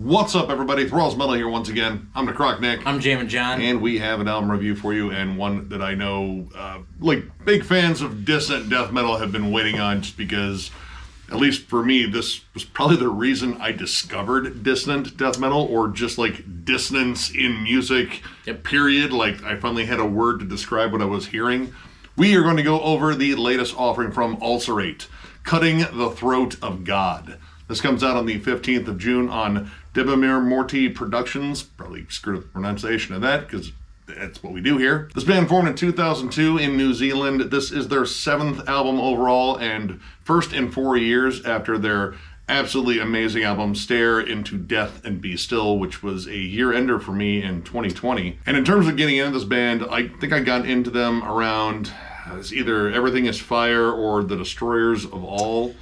What's up, everybody? Thralls Metal here once again. I'm Necrotic Nick. I'm Jammin John. And we have an album review for you, and one that I know, big fans of dissonant death metal have been waiting on, just because, at least for me, this was probably the reason I discovered dissonant death metal, or just, dissonance in music, period. I finally had a word to describe what I was hearing. We are going to go over the latest offering from Ulcerate, Cutting the Throat of God. This comes out on the 15th of June on Debamir Morty Productions. Probably screwed up the pronunciation of that, because that's what we do here. This band formed in 2002 in New Zealand. This is their 7th album overall, and first in 4 years after their absolutely amazing album, Stare Into Death and Be Still, which was a year-ender for me in 2020. And in terms of getting into this band, I think I got into them around either Everything Is Fire or The Destroyers of All.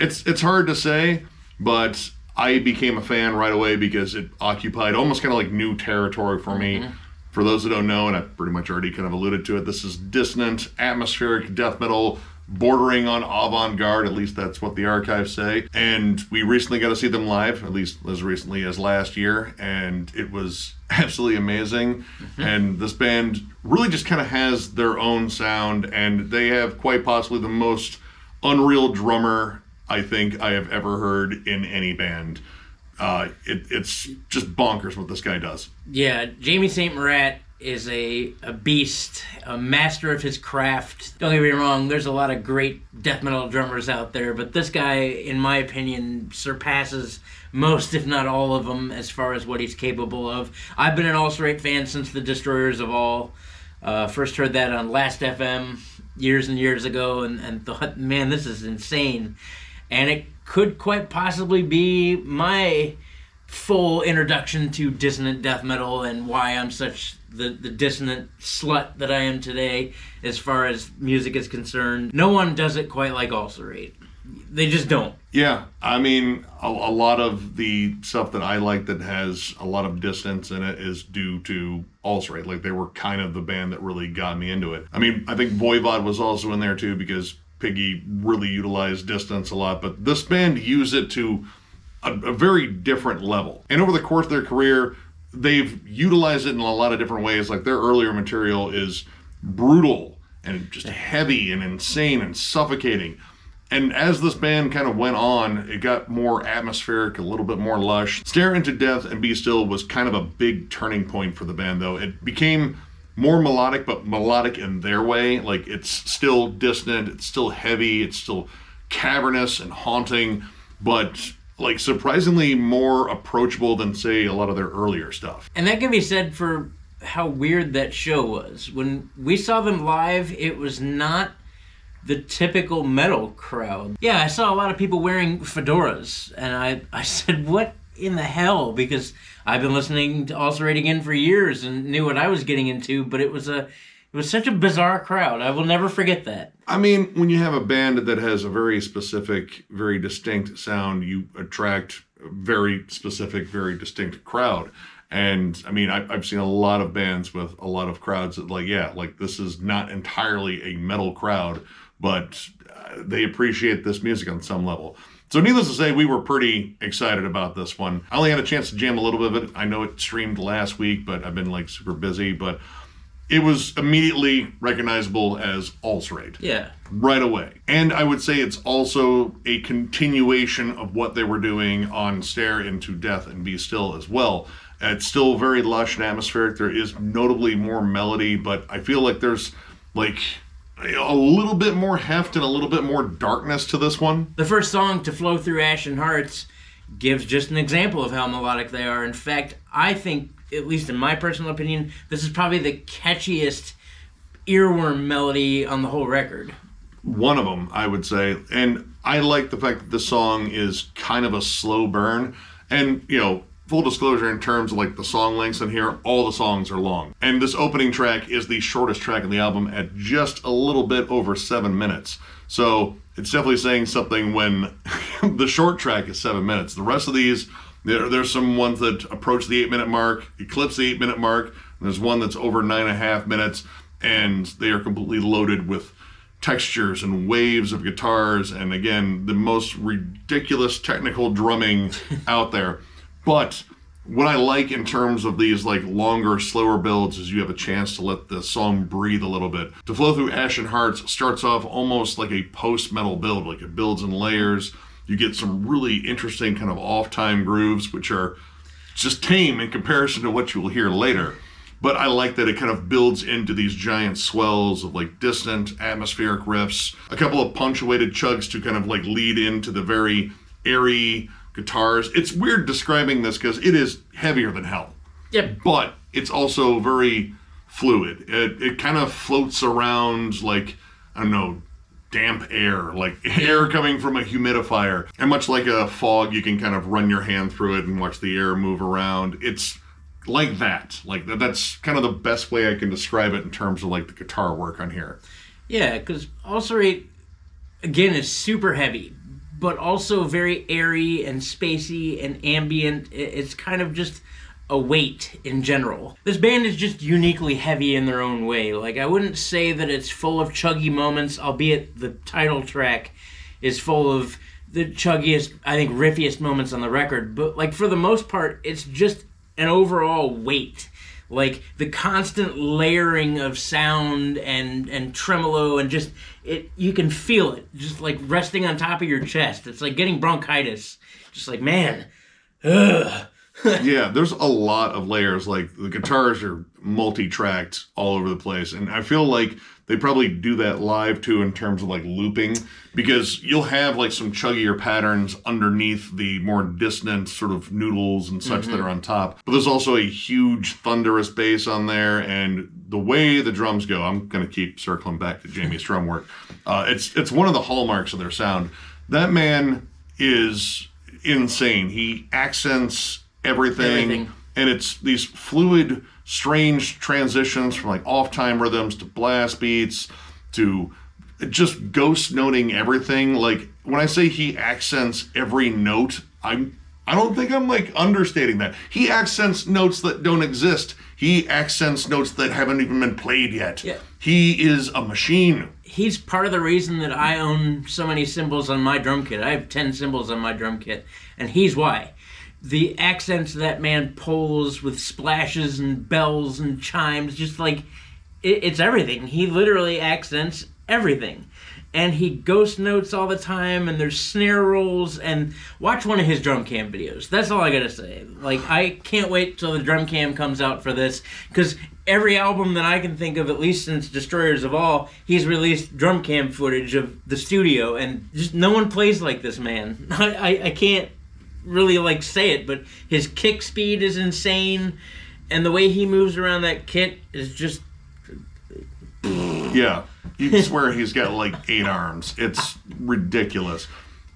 It's hard to say, but I became a fan right away because it occupied almost kind of like new territory for me. For those that don't know, and I pretty much already kind of alluded to it, this is dissonant, atmospheric death metal bordering on avant-garde, at least that's what the archives say. And we recently got to see them live, at least as recently as last year, and it was absolutely amazing. And this band really just kind of has their own sound, and they have quite possibly the most unreal drummer I think I have ever heard in any band. It's just bonkers what this guy does. Yeah, Jamie St. Murat is a beast, a master of his craft. Don't get me wrong, there's a lot of great death metal drummers out there, but this guy, in my opinion, surpasses most, if not all of them, as far as what he's capable of. I've been an Ulcerate fan since The Destroyers of All. First heard that on Last FM years and years ago, and thought, man, this is insane. And it could quite possibly be my full introduction to dissonant death metal, and why I'm such the dissonant slut that I am today as far as music is concerned. No one does it quite like Ulcerate. They just don't. Yeah, I mean, a lot of the stuff that I like that has a lot of dissonance in it is due to Ulcerate. They were kind of the band that really got me into it. I mean, I think Voivod was also in there too, because Piggy really utilized dissonance a lot, but this band used it to a very different level. And over the course of their career, they've utilized it in a lot of different ways. Their earlier material is brutal and just heavy and insane and suffocating. And as this band kind of went on, it got more atmospheric, a little bit more lush. Stare Into Death and Be Still was kind of a big turning point for the band, though. It became more melodic, but melodic in their way. It's still dissonant, it's still heavy, it's still cavernous and haunting, but surprisingly more approachable than, say, a lot of their earlier stuff. And that can be said for how weird that show was. When we saw them live, it was not the typical metal crowd. Yeah, I saw a lot of people wearing fedoras, and I said, what in the hell? Because I've been listening to Ulcerate again for years and knew what I was getting into, but it was such a bizarre crowd. I will never forget that. I mean, when you have a band that has a very specific, very distinct sound, you attract a very specific, very distinct crowd. And I mean, I've seen a lot of bands with a lot of crowds that this is not entirely a metal crowd, but they appreciate this music on some level. So needless to say, we were pretty excited about this one. I only had a chance to jam a little bit of it. I know it streamed last week, but I've been super busy, but it was immediately recognizable as Ulcerate. Yeah. Right away. And I would say it's also a continuation of what they were doing on Stare Into Death and Be Still as well. It's still very lush and atmospheric. There is notably more melody, but I feel like there's a little bit more heft and a little bit more darkness to this one. The first song, To Flow Through Ashen Hearts, gives just an example of how melodic they are. In fact, I think, at least in my personal opinion, this is probably the catchiest earworm melody on the whole record. One of them, I would say. And I like the fact that this song is kind of a slow burn. And, full disclosure in terms of the song lengths in here, all the songs are long. And this opening track is the shortest track in the album at just a little bit over 7 minutes. So it's definitely saying something when the short track is 7 minutes. The rest of these, there's some ones that approach the 8-minute mark, eclipse the 8-minute mark. There's one that's over 9.5 minutes, and they are completely loaded with textures and waves of guitars, and again, the most ridiculous technical drumming out there. But what I like in terms of these like longer, slower builds is you have a chance to let the song breathe a little bit. To Flow Through Ashen Hearts starts off almost like a post-metal build, like it builds in layers. You get some really interesting kind of off-time grooves, which are just tame in comparison to what you will hear later. But I like that it kind of builds into these giant swells of like dissonant atmospheric riffs, a couple of punctuated chugs to kind of like lead into the very airy guitars. It's weird describing this because it is heavier than hell. Yep. But it's also very fluid. It kind of floats around like, I don't know, damp air, like air coming from a humidifier. And much like a fog, you can kind of run your hand through it and watch the air move around. It's like that. Like that's kind of the best way I can describe it in terms of like the guitar work on here. Yeah, because Ulcerate, again, is super heavy, but also very airy and spacey and ambient. It's kind of just a weight in general. This band is just uniquely heavy in their own way. Like, I wouldn't say that it's full of chuggy moments, albeit the title track is full of the chuggiest, I think, riffiest moments on the record. But, like, for the most part, it's just an overall weight. Like, the constant layering of sound and tremolo and just, you can feel it, just like resting on top of your chest. It's like getting bronchitis. Just like, man, ugh. Yeah, there's a lot of layers. Like, the guitars are multi-tracked all over the place. And I feel like they probably do that live, too, in terms of, like, looping. Because you'll have, like, some chuggier patterns underneath the more dissonant sort of noodles and such that are on top. But there's also a huge thunderous bass on there. And the way the drums go, I'm going to keep circling back to Jamie's drum work. It's one of the hallmarks of their sound. That man is insane. He accents everything. And it's these fluid, strange transitions from like off-time rhythms to blast beats to just ghost noting everything. Like, when I say he accents every note, I don't think I'm like understating that. He accents notes that don't exist. He accents notes that haven't even been played yet. Yeah. He is a machine. He's part of the reason that I own so many cymbals on my drum kit. I have 10 cymbals on my drum kit, and he's why. The accents that man pulls with splashes and bells and chimes, just like, it's everything. He literally accents everything. And he ghost notes all the time, and there's snare rolls, and watch one of his drum cam videos. That's all I gotta say. Like, I can't wait till the drum cam comes out for this, because every album that I can think of, at least since Destroyers of All, he's released drum cam footage of the studio, and just no one plays like this man. I can't really like say it, but his kick speed is insane, and the way he moves around that kit is just Yeah, you can swear he's got like 8 arms. It's ridiculous.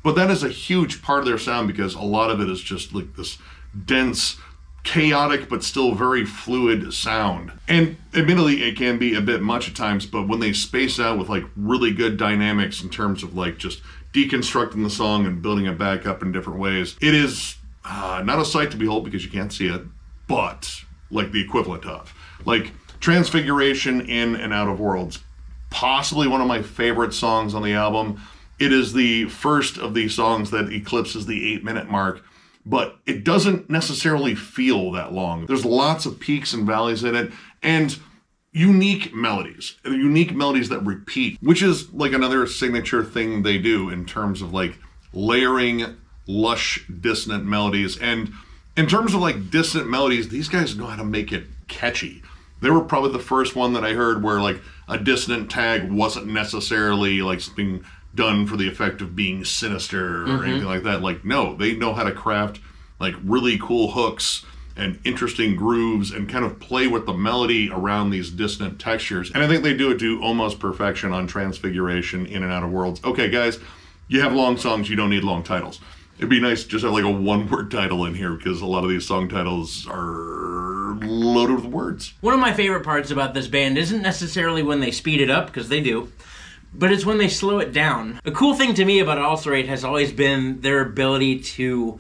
But that is a huge part of their sound because a lot of it is just like this dense, chaotic, but still very fluid sound. And admittedly, it can be a bit much at times, but when they space out with like really good dynamics in terms of like just deconstructing the song and building it back up in different ways, it is not a sight to behold because you can't see it, but like the equivalent of. Like, Transfiguration in and Out of Worlds, possibly one of my favorite songs on the album. It is the first of these songs that eclipses the 8-minute mark, but it doesn't necessarily feel that long. There's lots of peaks and valleys in it, and unique melodies that repeat, which is like another signature thing they do in terms of like layering lush, dissonant melodies. And in terms of like dissonant melodies, these guys know how to make it catchy. They were probably the first one that I heard where like a dissonant tag wasn't necessarily like something done for the effect of being sinister or anything like that. Like, no, they know how to craft like really cool hooks and interesting grooves and kind of play with the melody around these dissonant textures. And I think they do it to almost perfection on Transfiguration, In and Out of Worlds. Okay, guys, you have long songs, you don't need long titles. It'd be nice to just have like a one-word title in here because a lot of these song titles are loaded with words. One of my favorite parts about this band isn't necessarily when they speed it up, because they do, but it's when they slow it down. A cool thing to me about Ulcerate has always been their ability to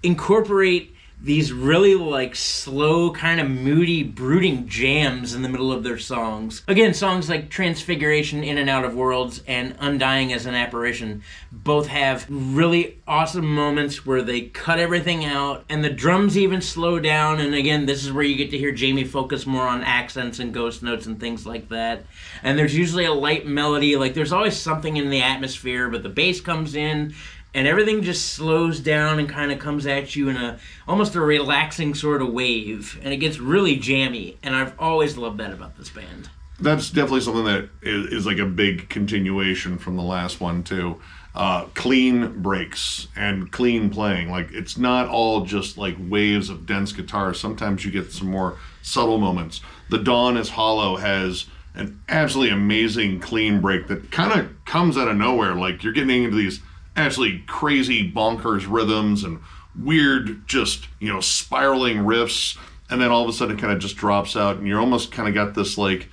incorporate these really like slow, kind of moody, brooding jams in the middle of their songs. Again, songs like Transfiguration, In and Out of Worlds, and Undying as an Apparition both have really awesome moments where they cut everything out, and the drums even slow down, and again, this is where you get to hear Jamie focus more on accents and ghost notes and things like that. And there's usually a light melody, like there's always something in the atmosphere, but the bass comes in, and everything just slows down and kind of comes at you in almost a relaxing sort of wave. And it gets really jammy. And I've always loved that about this band. That's definitely something that is like a big continuation from the last one, too. Clean breaks and clean playing. Like, it's not all just like waves of dense guitar. Sometimes you get some more subtle moments. The Dawn is Hollow has an absolutely amazing clean break that kind of comes out of nowhere. Like, you're getting into these actually crazy bonkers rhythms and weird just spiraling riffs, and then all of a sudden it kind of just drops out, and you're almost kind of got this like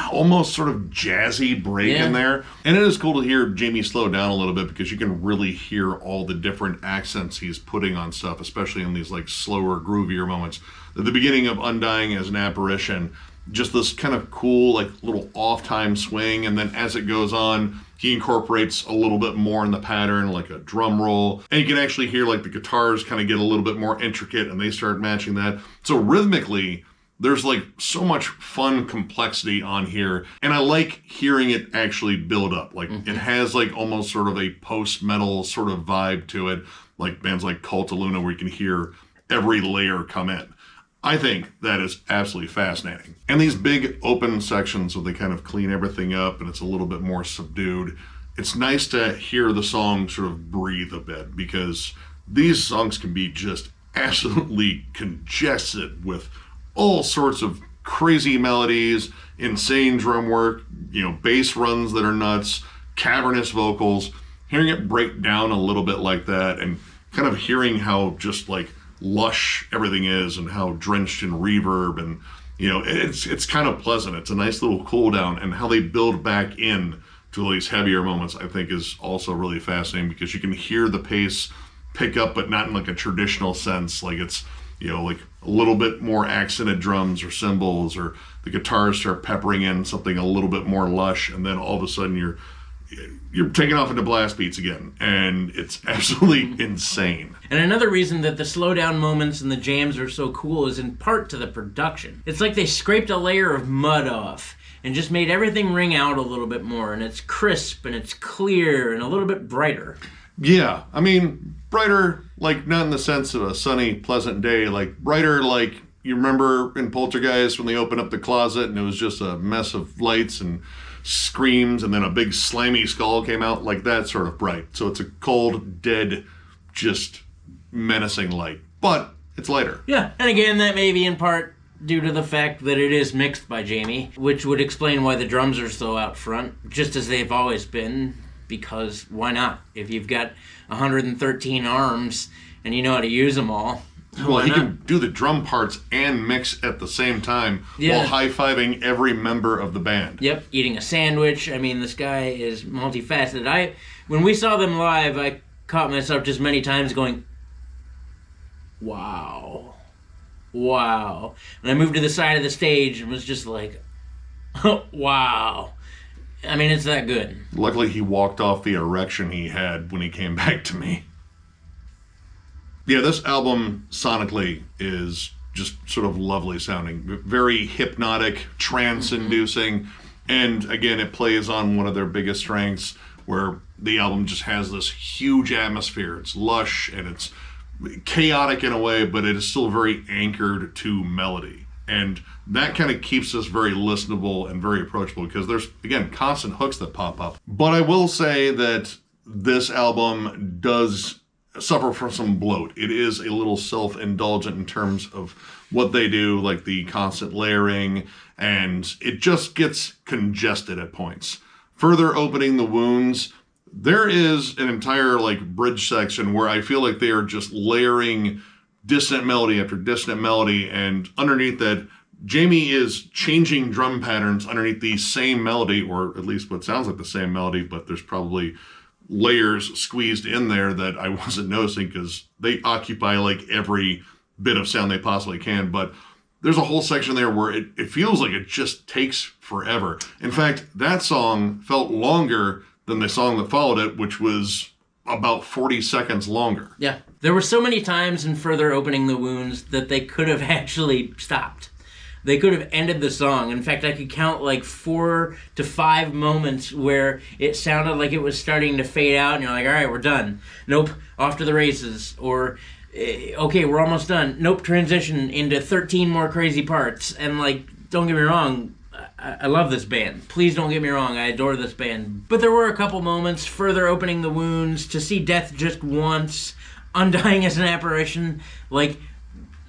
almost sort of jazzy break in there. And it is cool to hear Jamie slow down a little bit, because you can really hear all the different accents he's putting on stuff, especially in these like slower, groovier moments. At the beginning of Undying as an Apparition, just this kind of cool like little off time swing, and then as it goes on, he incorporates a little bit more in the pattern, like a drum roll. And you can actually hear like the guitars kind of get a little bit more intricate, and they start matching that. So rhythmically, there's like so much fun complexity on here. And I like hearing it actually build up. Like it has like almost sort of a post-metal sort of vibe to it, like bands like Cult of Luna, where you can hear every layer come in. I think that is absolutely fascinating. And these big open sections where they kind of clean everything up and it's a little bit more subdued, it's nice to hear the song sort of breathe a bit, because these songs can be just absolutely congested with all sorts of crazy melodies, insane drum work, bass runs that are nuts, cavernous vocals. Hearing it break down a little bit like that, and kind of hearing how just like lush everything is, and how drenched in reverb, and it's kind of pleasant. It's a nice little cool down, and how they build back in to these heavier moments I think is also really fascinating, because you can hear the pace pick up, but not in like a traditional sense. Like it's like a little bit more accented drums or cymbals, or the guitars start peppering in something a little bit more lush, and then all of a sudden you're taking off into blast beats again, and it's absolutely insane. And another reason that the slowdown moments and the jams are so cool is in part to the production. It's like they scraped a layer of mud off and just made everything ring out a little bit more, and it's crisp and it's clear and a little bit brighter. Yeah, I mean, brighter, like not in the sense of a sunny, pleasant day, like brighter, like you remember in Poltergeist when they opened up the closet and it was just a mess of lights and screams, and then a big slimy skull came out, like that sort of bright. So it's a cold, dead, just menacing light, but it's lighter. Yeah, and again, that may be in part due to the fact that it is mixed by Jamie, which would explain why the drums are so out front, just as they've always been, because why not? If you've got 113 arms and you know how to use them all, well, he can do the drum parts and mix at the same time while high-fiving every member of the band. Yep, eating a sandwich. I mean, this guy is multifaceted. When we saw them live, I caught myself just many times going, wow. Wow. And I moved to the side of the stage and was just like, wow. I mean, it's that good. Luckily, he walked off the erection he had when he came back to me. Yeah, this album sonically is just sort of lovely sounding, very hypnotic, trance-inducing, and again, it plays on one of their biggest strengths, where the album just has this huge atmosphere. It's lush and it's chaotic in a way, but it is still very anchored to melody. And that kind of keeps this very listenable and very approachable, because there's, again, constant hooks that pop up. But I will say that this album does suffer from some bloat. It is a little self-indulgent in terms of what they do, like the constant layering, and it just gets congested at points. Further opening the wounds, there is an entire like bridge section where I feel like they are just layering dissonant melody after dissonant melody, and underneath that, Jamie is changing drum patterns underneath the same melody, or at least what sounds like the same melody, but there's probably layers squeezed in there that I wasn't noticing, because they occupy like every bit of sound they possibly can. But there's a whole section there where it feels like it just takes forever. In fact, that song felt longer than the song that followed it, which was about 40 seconds longer. Yeah. There were so many times in Further Opening the Wounds that they could have actually stopped. They could have ended the song. In fact, I could count like 4 to 5 moments where it sounded like it was starting to fade out, and you're like, all right, we're done. Nope, off to the races. Or, okay, we're almost done. Nope, transition into 13 more crazy parts. And, like, don't get me wrong, I love this band. Please don't get me wrong, I adore this band. But there were a couple moments, Further Opening the Wounds, To See Death Just Once, Undying as an Apparition, like,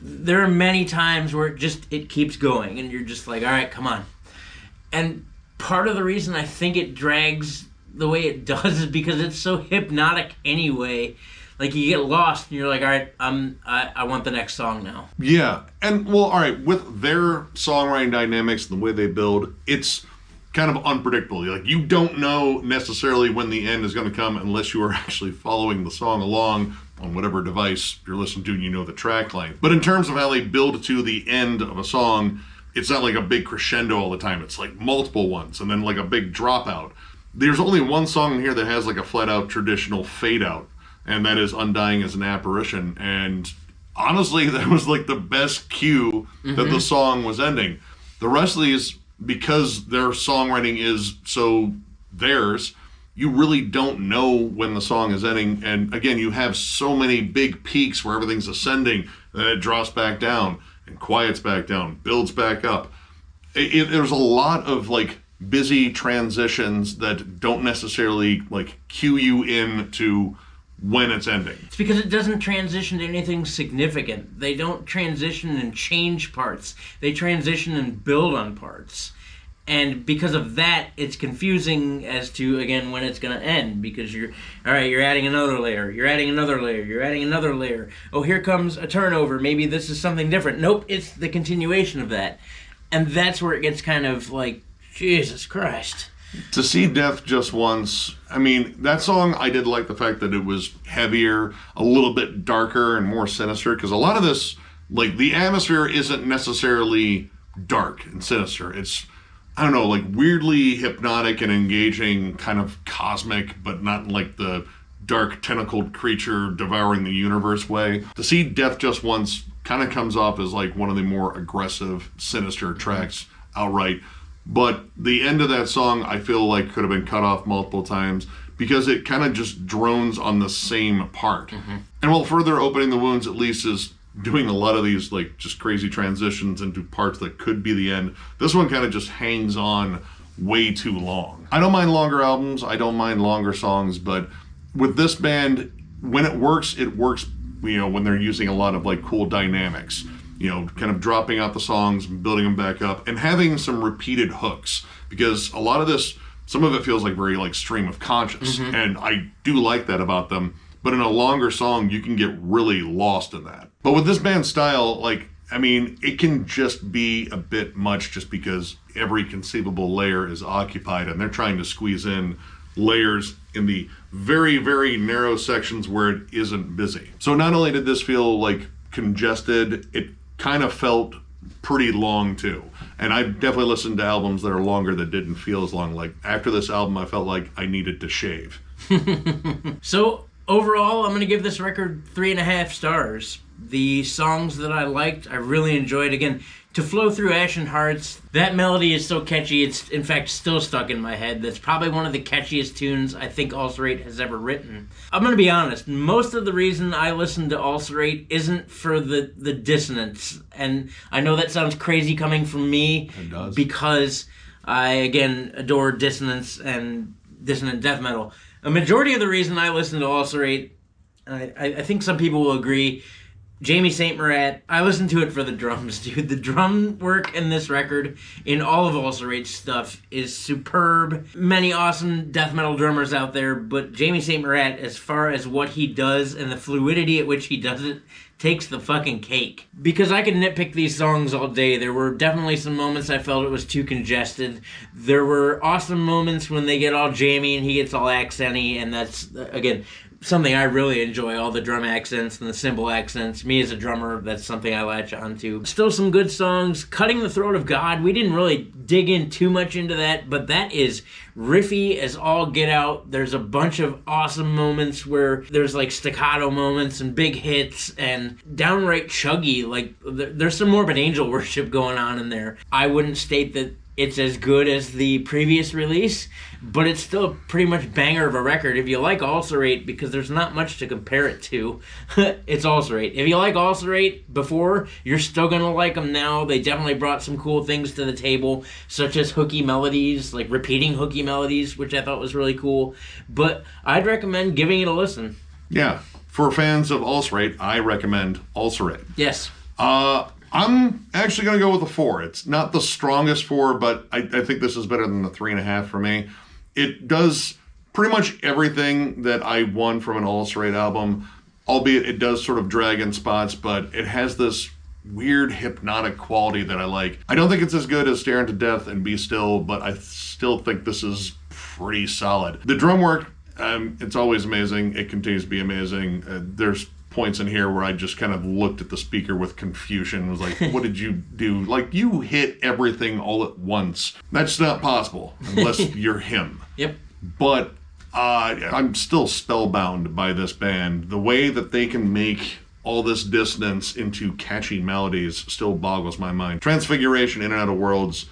there are many times where it keeps going, and you're just like, all right, come on. And part of the reason I think it drags the way it does is because it's so hypnotic anyway. Like, you get lost, and you're like, all right, I want the next song now. Yeah, and, well, all right, with their songwriting dynamics and the way they build, it's kind of unpredictable. Like, you don't know necessarily when the end is going to come unless you are actually following the song along on whatever device you're listening to and you know the track length. But in terms of how they build to the end of a song, it's not like a big crescendo all the time. It's like multiple ones and then like a big dropout. There's only one song in here that has like a flat-out traditional fade-out, and that is Undying as an Apparition. And honestly, that was like the best cue that the song was ending. The rest of these, because their songwriting is so theirs, you really don't know when the song is ending. And again, you have so many big peaks where everything's ascending, then it drops back down and quiets back down, builds back up. There's a lot of like busy transitions that don't necessarily like cue you in to when it's ending. It's because it doesn't transition to anything significant. They don't transition and change parts. They transition and build on parts. And because of that, it's confusing as to, again, when it's going to end. Because you're adding another layer. You're adding another layer. You're adding another layer. Oh, here comes a turnover. Maybe this is something different. Nope, it's the continuation of that. And that's where it gets kind of like, Jesus Christ. To See Death Just Once, I mean, that song, I did like the fact that it was heavier, a little bit darker and more sinister. Because a lot of this, like, the atmosphere isn't necessarily dark and sinister. It's, I don't know, like weirdly hypnotic and engaging, kind of cosmic, but not like the dark tentacled creature devouring the universe way. To See Death Just Once kind of comes off as like one of the more aggressive, sinister tracks outright. But the end of that song, I feel like could have been cut off multiple times because it kind of just drones on the same part. And while Further Opening the Wounds at least is doing a lot of these like just crazy transitions into parts that could be the end, this one kind of just hangs on way too long. I don't mind longer albums, I don't mind longer songs, but with this band, when it works, you know, when they're using a lot of like cool dynamics, you know, kind of dropping out the songs and building them back up and having some repeated hooks, because a lot of this, some of it feels like very like stream of conscious, and I do like that about them. But in a longer song, you can get really lost in that. But with this band's style, like, I mean, it can just be a bit much just because every conceivable layer is occupied and they're trying to squeeze in layers in the very, very narrow sections where it isn't busy. So not only did this feel like congested, it kind of felt pretty long too. And I've definitely listened to albums that are longer that didn't feel as long. Like after this album, I felt like I needed to shave. So overall, I'm going to give this record 3.5 stars. The songs that I liked, I really enjoyed. Again, To Flow Through Ashen Hearts, that melody is so catchy, it's in fact still stuck in my head. That's probably one of the catchiest tunes I think Ulcerate has ever written. I'm going to be honest, most of the reason I listen to Ulcerate isn't for the dissonance. And I know that sounds crazy coming from me. It does. Because I, again, adore dissonance and dissonant death metal. A majority of the reason I listen to Ulcerate, I think some people will agree, Jamie St. Murat, I listen to it for the drums, dude. The drum work in this record, in all of Ulcerate's stuff, is superb. Many awesome death metal drummers out there, but Jamie St. Murat, as far as what he does and the fluidity at which he does it, takes the fucking cake. Because I could nitpick these songs all day. There were definitely some moments I felt it was too congested. There were awesome moments when they get all jammy and he gets all accenty, and that's, again, something I really enjoy, all the drum accents and the cymbal accents. Me as a drummer, that's something I latch onto. Still some good songs. Cutting the Throat of God, we didn't really dig in too much into that, but that is riffy as all get out. There's a bunch of awesome moments where there's like staccato moments and big hits and downright chuggy. Like there's some Morbid Angel worship going on in there. I wouldn't state that it's as good as the previous release, but it's still a pretty much banger of a record. If you like Ulcerate, because there's not much to compare it to, it's Ulcerate. If you like Ulcerate before, you're still going to like them now. They definitely brought some cool things to the table, such as hooky melodies, like repeating hooky melodies, which I thought was really cool. But I'd recommend giving it a listen. Yeah, for fans of Ulcerate, I recommend Ulcerate. Yes. I'm actually going to go with a 4. It's not the strongest 4, but I think this is better than the 3.5 for me. It does pretty much everything that I want from an Ulcerate album, albeit it does sort of drag in spots, but it has this weird hypnotic quality that I like. I don't think it's as good as Stare Into Death and Be Still, but I still think this is pretty solid. The drum work, it's always amazing. It continues to be amazing. There's points in here where I just kind of looked at the speaker with confusion. Was like, what did you do? Like, you hit everything all at once. That's not possible unless you're him. Yep. But I'm still spellbound by this band. The way that they can make all this dissonance into catchy melodies still boggles my mind. Transfiguration, In and Out of Worlds,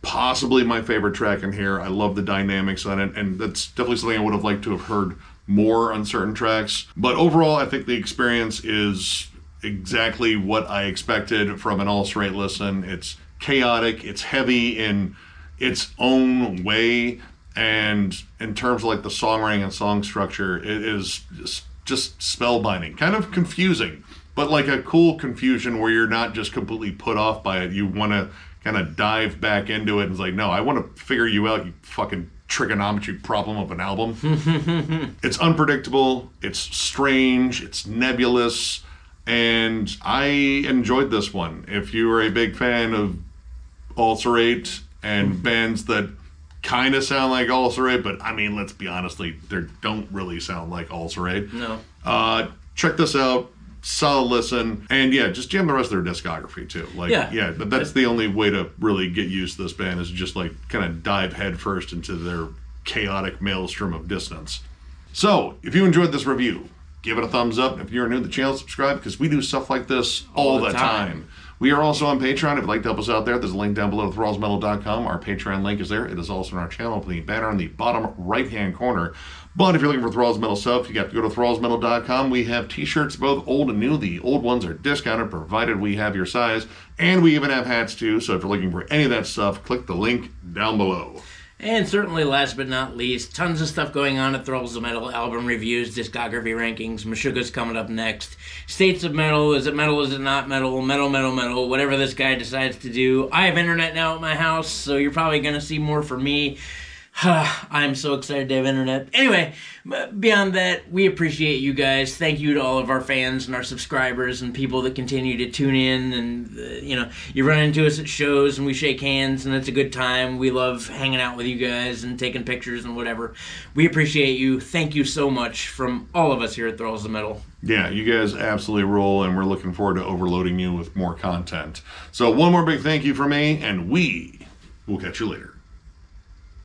possibly my favorite track in here. I love the dynamics on it, and that's definitely something I would have liked to have heard more on certain tracks. But overall, I think the experience is exactly what I expected from an Ulcerate listen. It's chaotic, it's heavy in its own way, and in terms of like the songwriting and song structure, it is just spellbinding. Kind of confusing, but like a cool confusion where you're not just completely put off by it. You want to kind of dive back into it and it's like, no, I want to figure you out, you fucking trigonometry problem of an album. It's unpredictable, it's strange, it's nebulous, and I enjoyed this one. If you are a big fan of Ulcerate and bands that kind of sound like Ulcerate, but I mean, let's be honest, they don't really sound like Ulcerate. No. Check this out. Solid listen, and yeah, just jam the rest of their discography too. Like, yeah, that's the only way to really get used to this band is just like kind of dive headfirst into their chaotic maelstrom of dissonance. So, if you enjoyed this review, give it a thumbs up. If you're new to the channel, subscribe because we do stuff like this all the time. We are also on Patreon. If you'd like to help us out there, there's a link down below, thrallsmetal.com. Our Patreon link is there. It is also in our channel, the banner in the bottom right-hand corner. But if you're looking for Thralls Metal stuff, you have to go to thrallsmetal.com. We have t-shirts, both old and new. The old ones are discounted, provided we have your size. And we even have hats, too. So if you're looking for any of that stuff, click the link down below. And certainly, last but not least, tons of stuff going on at Thralls of Metal, album reviews, discography rankings. Meshuggah's coming up next. States of Metal, is it metal, is it not metal, metal, whatever this guy decides to do. I have internet now at my house, so you're probably going to see more from me. I'm so excited to have internet. Anyway, beyond that, we appreciate you guys. Thank you to all of our fans and our subscribers and people that continue to tune in. And, you run into us at shows and we shake hands and it's a good time. We love hanging out with you guys and taking pictures and whatever. We appreciate you. Thank you so much from all of us here at Thralls of Metal. Yeah, you guys absolutely roll, and we're looking forward to overloading you with more content. So one more big thank you from me, and we will catch you later.